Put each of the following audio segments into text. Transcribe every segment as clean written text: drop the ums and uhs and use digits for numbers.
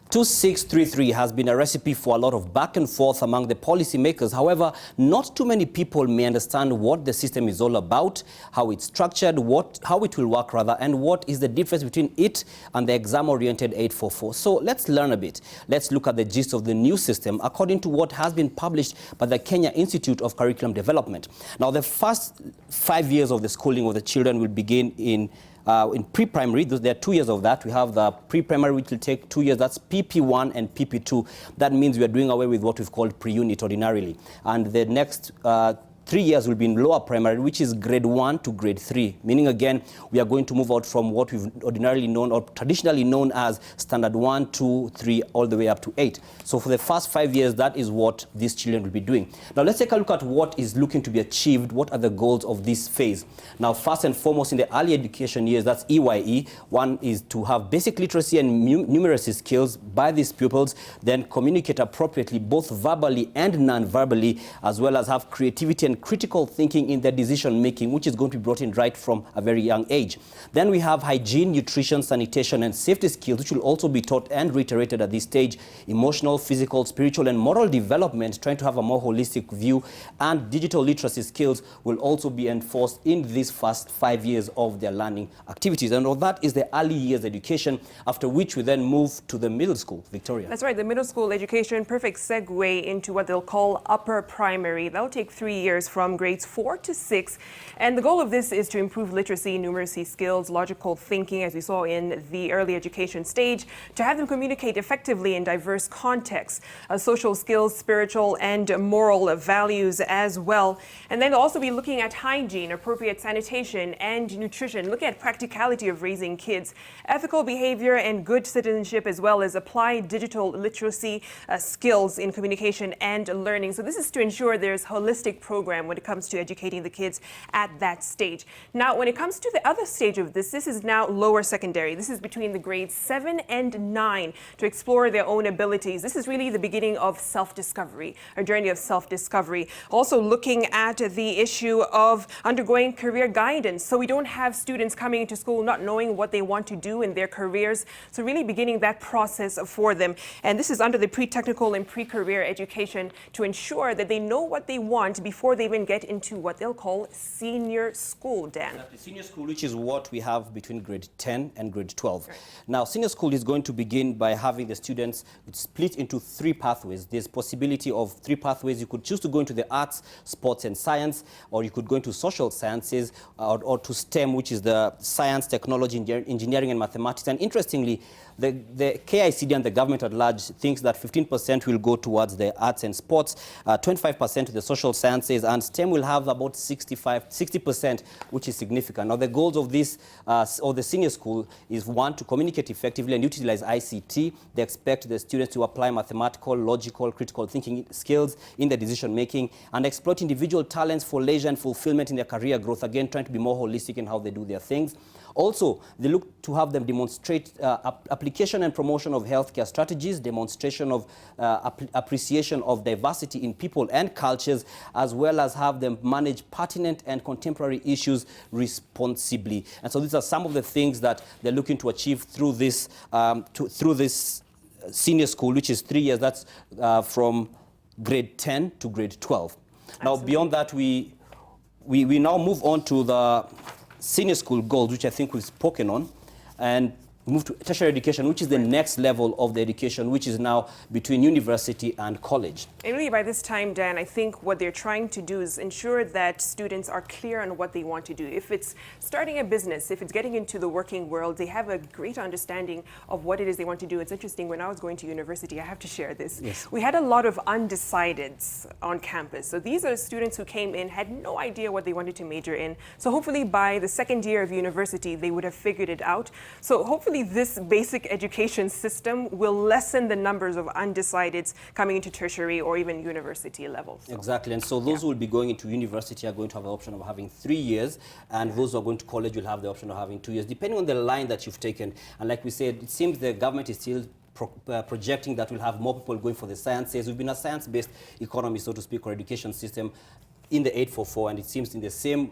2633 has been a recipe for a lot of back and forth among the policymakers. However, not too many people may understand what the system is all about, how it's structured, how it will work rather, and what is the difference between it and the exam-oriented 844. So let's learn a bit. Let's look at the gist of the new system according to what has been published by the Kenya Institute of Curriculum Development. Now, the first 5 years of the schooling of the children will begin in pre-primary. There are 2 years of that. We have the pre-primary, which will take 2 years. That's PP1 and PP2. That means we are doing away with what we've called pre-unit ordinarily. And the next 3 years will be in lower primary, which is grade 1 to grade 3, meaning again, we are going to move out from what we've ordinarily known or traditionally known as standard 1, 2, 3, all the way up to 8. So for the first 5 years, that is what these children will be doing. Now let's take a look at what is looking to be achieved. What are the goals of this phase? Now, first and foremost, in the early education years, that's EYE, one is to have basic literacy and numeracy skills by these pupils, then communicate appropriately, both verbally and non-verbally, as well as have creativity and critical thinking in their decision making, which is going to be brought in right from a very young age. Then we have hygiene, nutrition, sanitation, and safety skills, which will also be taught and reiterated at this stage. Emotional, physical, spiritual, and moral development, trying to have a more holistic view, and digital literacy skills will also be enforced in these first 5 years of their learning activities. And all that is the early years education, after which we then move to the middle school. Victoria. That's right, the middle school education, perfect segue into what they'll call upper primary. That'll take 3 years from grades 4 to 6. And the goal of this is to improve literacy, numeracy skills, logical thinking, as we saw in the early education stage, to have them communicate effectively in diverse contexts, social skills, spiritual and moral values as well. And then they'll also be looking at hygiene, appropriate sanitation and nutrition, looking at practicality of raising kids, ethical behavior and good citizenship, as well as applied digital literacy skills in communication and learning. So this is to ensure there's holistic program when it comes to educating the kids at that stage. Now, when it comes to the other stage of this is now lower secondary. This is between the grades 7 and 9 to explore their own abilities. This is really the beginning of self-discovery, a journey of self-discovery. Also looking at the issue of undergoing career guidance. So we don't have students coming into school not knowing what they want to do in their careers. So really beginning that process for them. And this is under the pre-technical and pre-career education to ensure that they know what they want before they even get into what they'll call senior school, Dan. Exactly. Senior school, which is what we have between grade 10 and grade 12. Right. Now, senior school is going to begin by having the students split into 3 pathways. There's possibility of 3 pathways. You could choose to go into the arts, sports and science, or you could go into social sciences, or to STEM, which is the science, technology, engineering and mathematics. And interestingly, the KICD and the government at large thinks that 15% will go towards the arts and sports, 25% to the social sciences, and STEM will have about 60%, which is significant. Now, the goals of this, or the senior school, is one, to communicate effectively and utilize ICT. They expect the students to apply mathematical, logical, critical thinking skills in their decision making, and exploit individual talents for leisure and fulfillment in their career growth, again, trying to be more holistic in how they do their things. Also, they look to have them demonstrate application and promotion of healthcare strategies, demonstration of appreciation of diversity in people and cultures, as well as have them manage pertinent and contemporary issues responsibly. And so these are some of the things that they're looking to achieve through this, senior school, which is 3 years. That's from grade 10 to grade 12. Absolutely. Now, beyond that, we now move on to the senior school goals, which I think we've spoken on, and move to tertiary education, which is the next level of the education, which is now between university and college. And really by this time, Dan, I think what they're trying to do is ensure that students are clear on what they want to do. If it's starting a business, if it's getting into the working world, they have a great understanding of what it is they want to do. It's interesting, when I was going to university, I have to share this. Yes. We had a lot of undecideds on campus. So these are students who came in, had no idea what they wanted to major in. So hopefully by the second year of university, they would have figured it out. So hopefully this basic education system will lessen the numbers of undecideds coming into tertiary or even university level. So. Exactly, and so those who will be going into university are going to have the option of having 3 years, and those who are going to college will have the option of having 2 years, depending on the line that you've taken. And like we said, it seems the government is still projecting that we'll have more people going for the sciences. We've been a science-based economy, so to speak, or education system. in the 844, and it seems in the same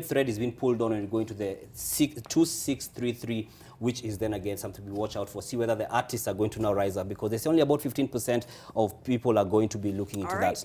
thread is being pulled on and going to the 2633, which is then again something we watch out for, see whether the artists are going to now rise up, because there's only about 15% of people are going to be looking into that.